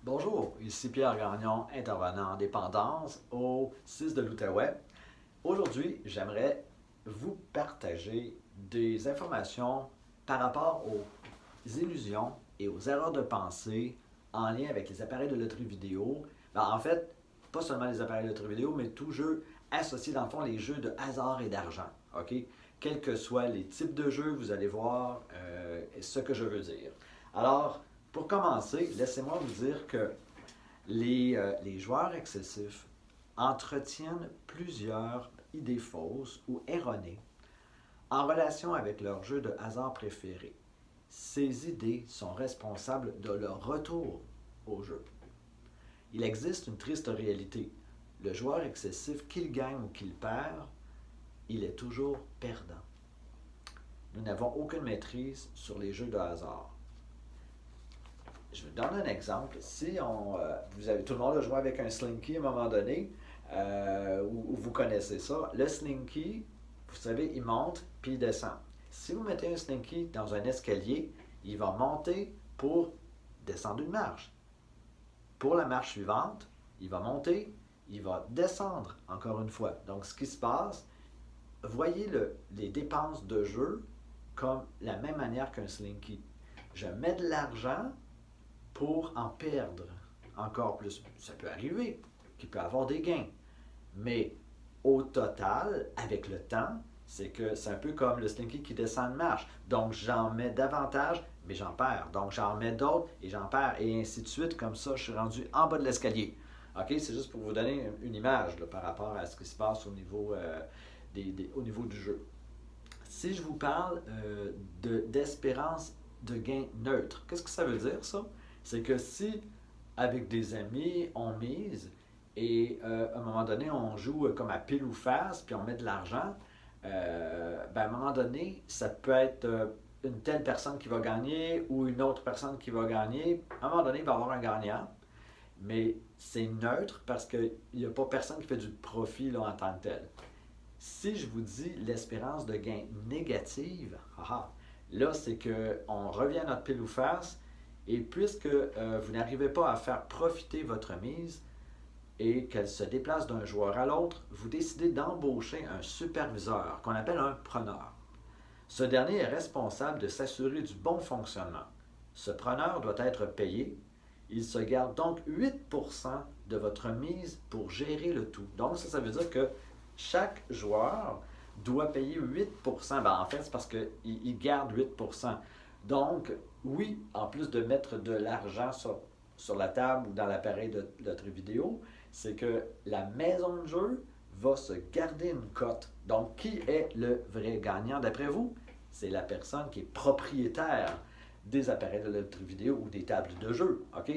Bonjour, ici Pierre Gagnon, intervenant en dépendance au 6 de l'Outaouais. Aujourd'hui, j'aimerais vous partager des informations par rapport aux illusions et aux erreurs de pensée en lien avec les appareils de loterie vidéo. En fait, pas seulement les appareils de loterie vidéo, mais tout jeu associé dans le fond les jeux de hasard et d'argent. OK? Quels que soient les types de jeux, vous allez voir ce que je veux dire. Alors, pour commencer, laissez-moi vous dire que les joueurs excessifs entretiennent plusieurs idées fausses ou erronées en relation avec leur jeu de hasard préféré. Ces idées sont responsables de leur retour au jeu. Il existe une triste réalité. Le joueur excessif, qu'il gagne ou qu'il perd, il est toujours perdant. Nous n'avons aucune maîtrise sur les jeux de hasard. Je vous donne un exemple. Si vous avez, tout le monde a joué avec un slinky à un moment donné, ou vous connaissez ça, le slinky, vous savez, il monte puis il descend. Si vous mettez un slinky dans un escalier, il va monter pour descendre une marche. Pour la marche suivante, il va monter, il va descendre encore une fois. Donc, ce qui se passe, voyez les dépenses de jeu comme la même manière qu'un slinky. Je mets de l'argent pour en perdre encore plus. Ça peut arriver qu'il peut avoir des gains. Mais au total, avec le temps, c'est que c'est un peu comme le slinky qui descend une marche. Donc, j'en mets davantage, mais j'en perds. Donc, j'en mets d'autres et j'en perds. Et ainsi de suite. Comme ça, je suis rendu en bas de l'escalier. OK? C'est juste pour vous donner une image là, par rapport à ce qui se passe au niveau, au niveau du jeu. Si je vous parle d'espérance de gain neutre, qu'est-ce que ça veut dire, ça? C'est que si, avec des amis, on mise et à un moment donné, on joue comme à pile ou face, puis on met de l'argent, à un moment donné, ça peut être une telle personne qui va gagner ou une autre personne qui va gagner. À un moment donné, il va y avoir un gagnant, mais c'est neutre parce qu'il n'y a pas personne qui fait du profit là, en tant que tel. Si je vous dis l'espérance de gain négative, là, c'est qu'on revient à notre pile ou face, et puisque vous n'arrivez pas à faire profiter votre mise et qu'elle se déplace d'un joueur à l'autre, vous décidez d'embaucher un superviseur qu'on appelle un preneur. Ce dernier est responsable de s'assurer du bon fonctionnement. Ce preneur doit être payé. Il se garde donc 8% de votre mise pour gérer le tout. Donc, ça veut dire que chaque joueur doit payer 8%. En fait, c'est parce qu'il garde 8%. Donc, oui, en plus de mettre de l'argent sur la table ou dans l'appareil de notre vidéo, c'est que la maison de jeu va se garder une cote. Donc, qui est le vrai gagnant d'après vous? C'est la personne qui est propriétaire des appareils de notre vidéo ou des tables de jeu, OK?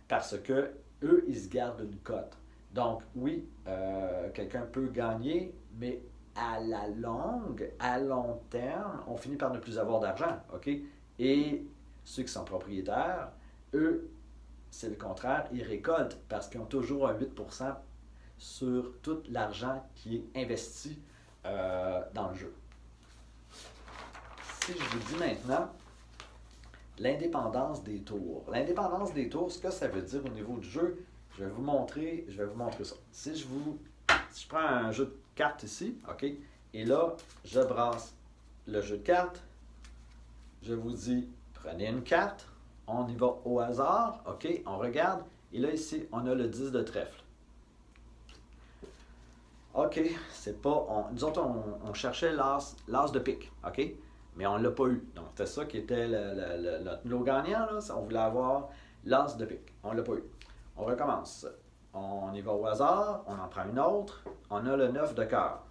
Parce que eux, ils se gardent une cote. Donc, oui, quelqu'un peut gagner, mais à la longue, à long terme, on finit par ne plus avoir d'argent, OK? Et ceux qui sont propriétaires, eux, c'est le contraire, ils récoltent parce qu'ils ont toujours un 8% sur tout l'argent qui est investi dans le jeu. Si je vous dis maintenant l'indépendance des tours. L'indépendance des tours, ce que ça veut dire au niveau du jeu, je vais vous montrer ça. Si je prends un jeu de cartes ici, OK, et là, je brasse le jeu de cartes, je vous dis, prenez une carte, on y va au hasard, OK, on regarde, et là, ici, on a le 10 de trèfle. OK, c'est pas... nous autres, on cherchait l'as de pique, OK, mais on ne l'a pas eu. Donc, c'était ça qui était notre gagnant, là. On voulait avoir l'as de pique. On ne l'a pas eu. On recommence. On y va au hasard, on en prend une autre, on a le 9 de cœur.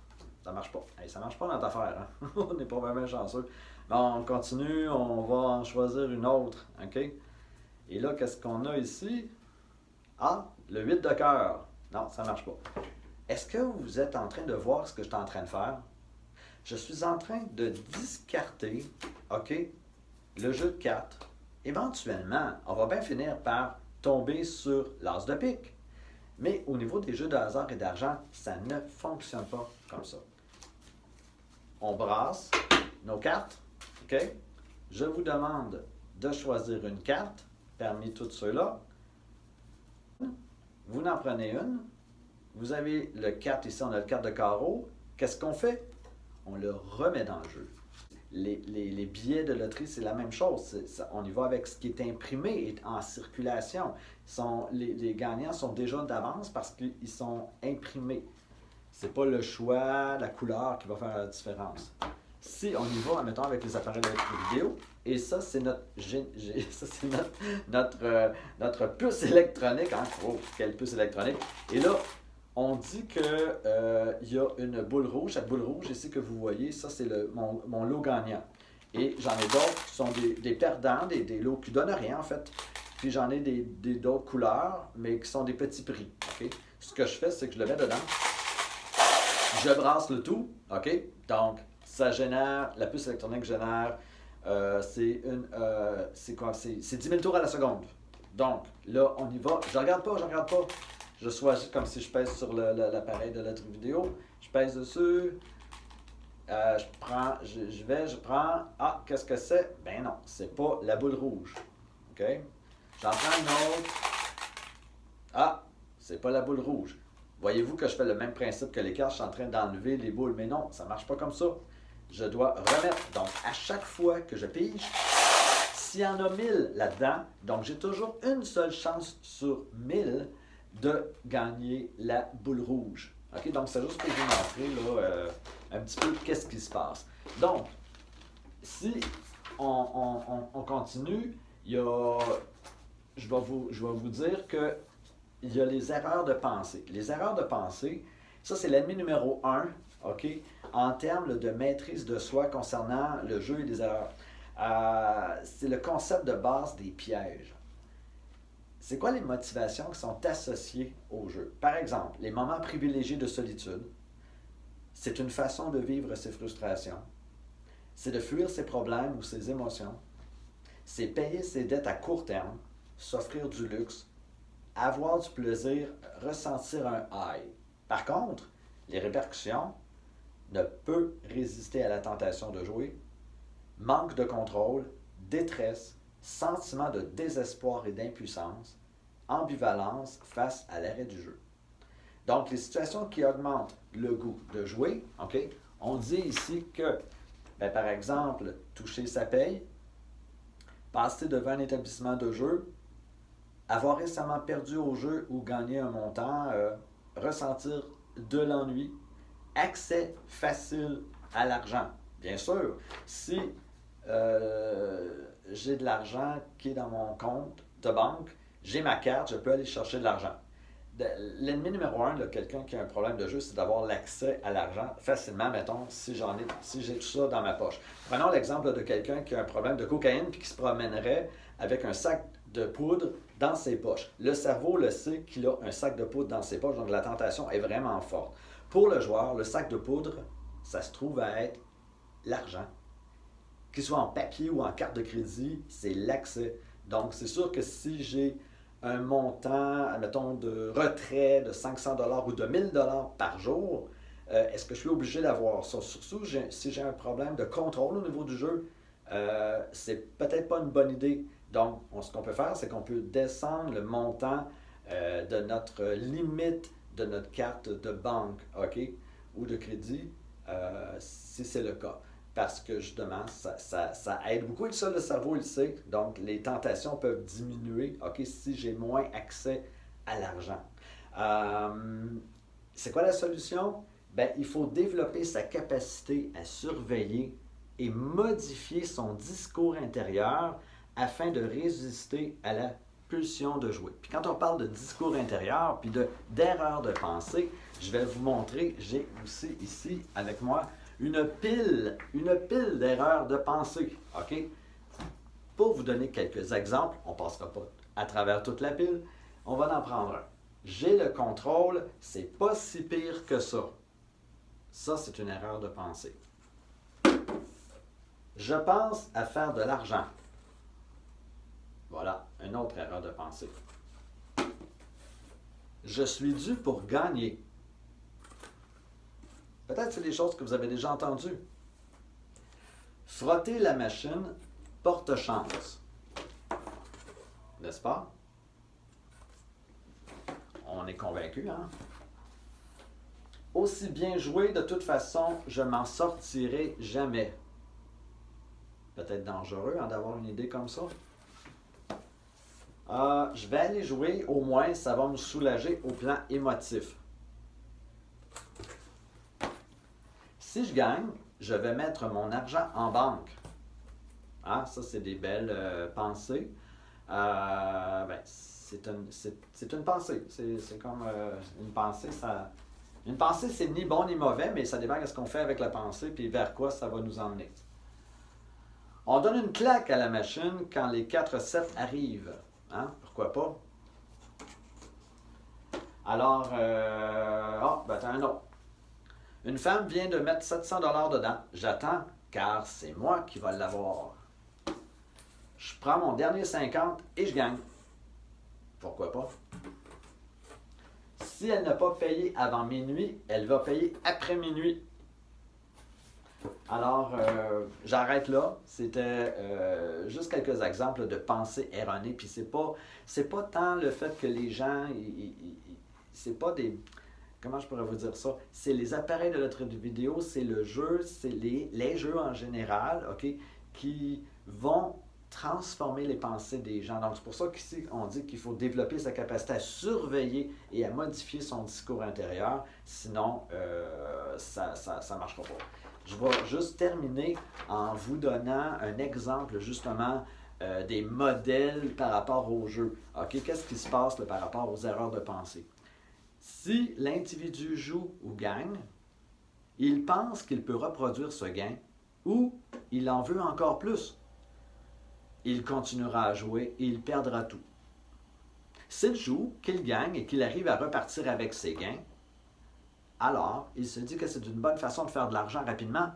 Ça marche pas. Hey, ça marche pas notre affaire, hein? On n'est pas vraiment chanceux. Bon, on continue, on va en choisir une autre, OK? Et là, qu'est-ce qu'on a ici? Ah, le 8 de cœur. Non, ça marche pas. Est-ce que vous êtes en train de voir ce que je suis en train de faire? Je suis en train de discarter, OK, le jeu de cartes. Éventuellement, on va bien finir par tomber sur l'as de pique. Mais au niveau des jeux de hasard et d'argent, ça ne fonctionne pas comme ça. On brasse nos cartes, OK? Je vous demande de choisir une carte parmi toutes ceux-là. vous en prenez une, vous avez le 4 ici, on a le 4 de carreau. Qu'est-ce qu'on fait? On le remet dans le jeu. Les billets de loterie, c'est la même chose. On y va avec ce qui est imprimé et en circulation. Les gagnants sont déjà d'avance parce qu'ils sont imprimés. C'est pas le choix, la couleur qui va faire la différence. Si on y va, mettons, avec les appareils de vidéo, et ça, c'est notre puce électronique. Hein? Oh, quelle puce électronique! Et là, on dit qu'il y a une boule rouge. Cette boule rouge ici que vous voyez, ça, c'est mon lot gagnant. Et j'en ai d'autres qui sont des perdants, des lots qui ne donnent rien, en fait. Puis j'en ai d'autres couleurs, mais qui sont des petits prix. Okay? Ce que je fais, c'est que je le mets dedans. Je brasse le tout. OK? Donc, ça génère, la puce électronique génère, c'est 10 000 tours à la seconde. Donc, là, on y va. Je regarde pas. Je choisis comme si je pèse sur l'appareil de lettre vidéo. Je pèse dessus. Je prends. Ah, qu'est-ce que c'est? Ben non, c'est pas la boule rouge. OK? J'en prends une autre. Ah, c'est pas la boule rouge. Voyez-vous que je fais le même principe que les cartes, je suis en train d'enlever les boules. Mais non, ça ne marche pas comme ça. Je dois remettre. Donc, à chaque fois que je pige, s'il y en a 1000 là-dedans, donc j'ai toujours une seule chance sur 1000 de gagner la boule rouge. OK? Donc, c'est juste pour vous montrer là, un petit peu qu'est-ce qui se passe. Donc, si on continue, je vais vous dire que il y a les erreurs de pensée. Les erreurs de pensée, ça c'est l'ennemi numéro 1, OK, en termes de maîtrise de soi concernant le jeu et les erreurs. C'est le concept de base des pièges. C'est quoi les motivations qui sont associées au jeu? Par exemple, les moments privilégiés de solitude, c'est une façon de vivre ses frustrations. C'est de fuir ses problèmes ou ses émotions. C'est payer ses dettes à court terme, s'offrir du luxe, avoir du plaisir, ressentir un high. Par contre, les répercussions ne peuvent résister à la tentation de jouer, manque de contrôle, détresse, sentiment de désespoir et d'impuissance, ambivalence face à l'arrêt du jeu. Donc, les situations qui augmentent le goût de jouer, OK, on dit ici que, par exemple, toucher sa paye, passer devant un établissement de jeu, avoir récemment perdu au jeu ou gagné un montant, ressentir de l'ennui, accès facile à l'argent. Bien sûr, si j'ai de l'argent qui est dans mon compte de banque, j'ai ma carte, je peux aller chercher de l'argent. L'ennemi numéro 1 de quelqu'un qui a un problème de jeu, c'est d'avoir l'accès à l'argent facilement, mettons, si j'ai tout ça dans ma poche. Prenons l'exemple de quelqu'un qui a un problème de cocaïne et qui se promènerait avec un sac de poudre dans ses poches. Le cerveau le sait qu'il a un sac de poudre dans ses poches, donc la tentation est vraiment forte. Pour le joueur, le sac de poudre, ça se trouve à être l'argent. Qu'il soit en papier ou en carte de crédit, c'est l'accès. Donc, c'est sûr que si j'ai un montant, admettons, de retrait de 500 $ ou de 1000 $ par jour, est-ce que je suis obligé d'avoir ça? Surtout si j'ai un problème de contrôle au niveau du jeu, c'est peut-être pas une bonne idée. Donc, ce qu'on peut faire, c'est qu'on peut descendre le montant de notre limite de notre carte de banque, OK, ou de crédit, si c'est le cas. Parce que justement, ça aide beaucoup. Et ça, le cerveau, il le sait. Donc, les tentations peuvent diminuer, OK, si j'ai moins accès à l'argent. C'est quoi la solution? Ben, il faut développer sa capacité à surveiller et modifier son discours intérieur afin de résister à la pulsion de jouer. Puis quand on parle de discours intérieur, puis d'erreur de pensée, je vais vous montrer, j'ai aussi ici avec moi une pile d'erreurs de pensée. OK? Pour vous donner quelques exemples, on ne passera pas à travers toute la pile, on va en prendre un. J'ai le contrôle, c'est pas si pire que ça. Ça, c'est une erreur de pensée. Je pense à faire de l'argent. Voilà, une autre erreur de pensée. Je suis dû pour gagner. Peut-être que c'est des choses que vous avez déjà entendues. Frotter la machine porte chance. N'est-ce pas? est convaincu, hein? Aussi bien joué, de toute façon, je m'en sortirai jamais. Peut-être dangereux hein, d'avoir une idée comme ça. Je vais aller jouer, au moins ça va me soulager au plan émotif. Si je gagne, je vais mettre mon argent en banque. Ah, ça, c'est des belles pensées. C'est une pensée. C'est comme une pensée. Une pensée, c'est ni bon ni mauvais, mais ça dépend de ce qu'on fait avec la pensée et vers quoi ça va nous emmener. On donne une claque à la machine quand les 4-7 arrivent. Hein? Pourquoi pas? Alors, t'as un autre. Une femme vient de mettre 700 $ dedans. J'attends, car c'est moi qui va l'avoir. Je prends mon dernier 50 et je gagne. Pourquoi pas? Si elle n'a pas payé avant minuit, elle va payer après minuit. Alors, j'arrête là. C'était juste quelques exemples de pensées erronées. Puis c'est pas tant le fait que les gens, c'est pas des, comment je pourrais vous dire ça? C'est les appareils de notre vidéo, c'est le jeu, c'est les jeux en général, ok, qui vont transformer les pensées des gens. Donc, c'est pour ça qu'ici, on dit qu'il faut développer sa capacité à surveiller et à modifier son discours intérieur. Sinon, ça ne marchera pas. Je vais juste terminer en vous donnant un exemple, justement, des modèles par rapport au jeu. OK? Qu'est-ce qui se passe là, par rapport aux erreurs de pensée? Si l'individu joue ou gagne, il pense qu'il peut reproduire ce gain ou il en veut encore plus. Il continuera à jouer et il perdra tout. S'il joue, qu'il gagne et qu'il arrive à repartir avec ses gains, alors il se dit que c'est une bonne façon de faire de l'argent rapidement.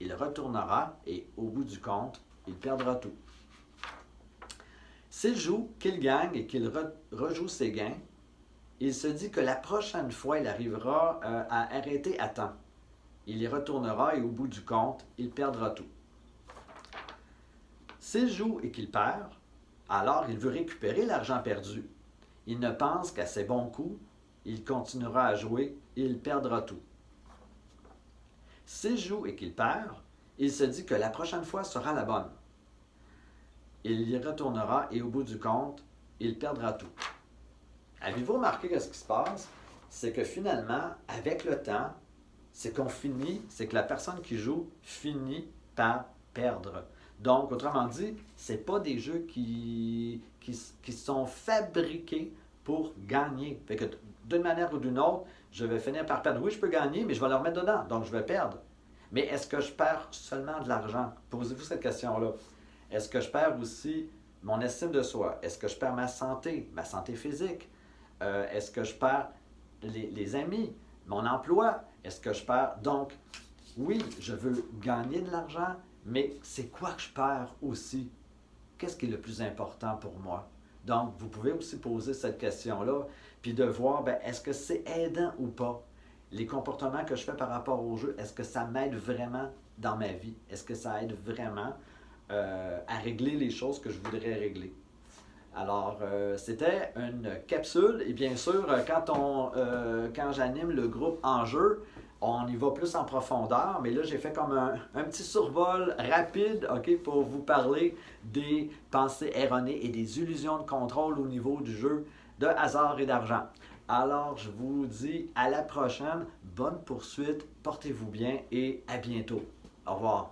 Il retournera et au bout du compte, il perdra tout. S'il joue, qu'il gagne et qu'il rejoue ses gains, il se dit que la prochaine fois, il arrivera à arrêter à temps. Il y retournera et au bout du compte, il perdra tout. S'il joue et qu'il perd, alors il veut récupérer l'argent perdu. Il ne pense qu'à ses bons coups, il continuera à jouer et il perdra tout. S'il joue et qu'il perd, il se dit que la prochaine fois sera la bonne. Il y retournera et au bout du compte, il perdra tout. Avez-vous remarqué que ce qui se passe, c'est que finalement, avec le temps, c'est que la personne qui joue finit par perdre. Donc, autrement dit, ce n'est pas des jeux qui sont fabriqués pour gagner. Fait que d'une manière ou d'une autre, je vais finir par perdre. Oui, je peux gagner, mais je vais le remettre dedans, donc je vais perdre. Mais est-ce que je perds seulement de l'argent? Posez-vous cette question-là. Est-ce que je perds aussi mon estime de soi? Est-ce que je perds ma santé physique? Est-ce que je perds les amis, mon emploi? Est-ce que je perds... Donc, oui, je veux gagner de l'argent, mais c'est quoi que je perds aussi? Qu'est-ce qui est le plus important pour moi? Donc, vous pouvez aussi poser cette question-là, puis de voir, est-ce que c'est aidant ou pas? Les comportements que je fais par rapport au jeu, est-ce que ça m'aide vraiment dans ma vie? Est-ce que ça aide vraiment à régler les choses que je voudrais régler? Alors, c'était une capsule, et bien sûr, quand j'anime le groupe en jeu, on y va plus en profondeur, mais là, j'ai fait comme un petit survol rapide, OK, pour vous parler des pensées erronées et des illusions de contrôle au niveau du jeu de hasard et d'argent. Alors, je vous dis à la prochaine, bonne poursuite, portez-vous bien et à bientôt. Au revoir.